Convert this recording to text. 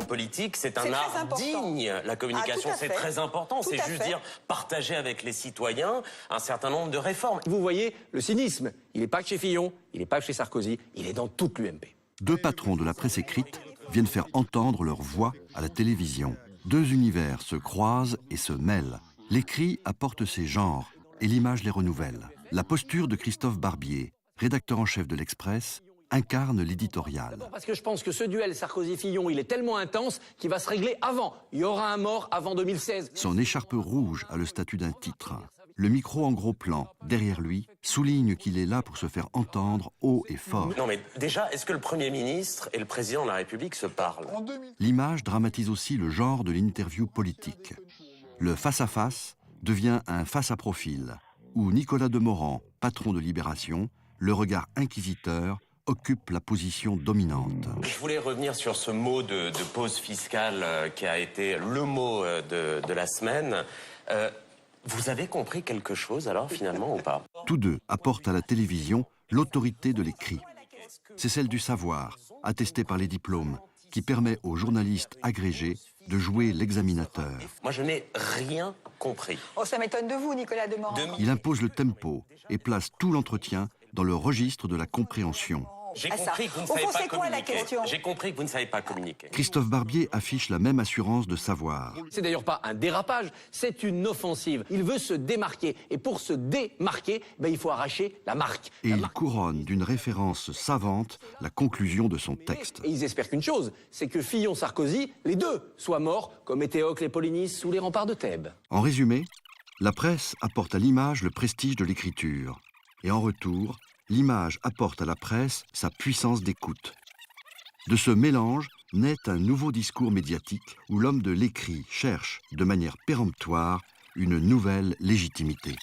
politique, c'est un C'est très art important. digne. La communication, Ah, tout à c'est fait. très important. Tout C'est à juste fait. dire partager avec les citoyens un certain nombre de réformes. Vous voyez, le cynisme, il n'est pas que chez Fillon, il n'est pas que chez Sarkozy, il est dans toute l'UMP. Deux patrons de la presse écrite viennent faire entendre leur voix à la télévision. Deux univers se croisent et se mêlent. L'écrit apporte ses genres et l'image les renouvelle. La posture de Christophe Barbier, rédacteur en chef de l'Express, incarne l'éditorial. Parce que je pense que ce duel Sarkozy-Fillon, il est tellement intense qu'il va se régler avant. Il y aura un mort avant 2016. Son écharpe rouge a le statut d'un titre. Le micro en gros plan, derrière lui, souligne qu'il est là pour se faire entendre haut et fort. Non mais déjà, est-ce que le Premier ministre et le Président de la République se parlent? L'image dramatise aussi le genre de l'interview politique. Le face-à-face devient un face-à-profil, où Nicolas Demorand, patron de Libération, le regard inquisiteur, occupe la position dominante. Je voulais revenir sur ce mot de pause fiscale qui a été le mot de la semaine. Vous avez compris quelque chose alors finalement ou pas? Tous deux apportent à la télévision l'autorité de l'écrit. C'est celle du savoir, attestée par les diplômes, qui permet aux journalistes agrégés de jouer l'examinateur. Moi je n'ai rien compris. Oh, ça m'étonne de vous, Nicolas Demorand. Il impose le tempo et place tout l'entretien dans le registre de la compréhension. J'ai Ah, ça. compris que vous ne Au savez fond, pas c'est quoi la communiquer. question? J'ai compris que vous ne savez pas communiquer. Christophe Barbier affiche la même assurance de savoir. C'est d'ailleurs pas un dérapage, c'est une offensive. Il veut se démarquer. Et pour se démarquer, il faut arracher la marque. Et il couronne d'une référence savante la conclusion de son texte. Et ils espèrent qu'une chose, c'est que Fillon-Sarkozy, les deux, soient morts comme Étéocle et Polynice sous les remparts de Thèbes. En résumé, la presse apporte à l'image le prestige de l'écriture. Et en retour, l'image apporte à la presse sa puissance d'écoute. De ce mélange naît un nouveau discours médiatique où l'homme de l'écrit cherche, de manière péremptoire, une nouvelle légitimité.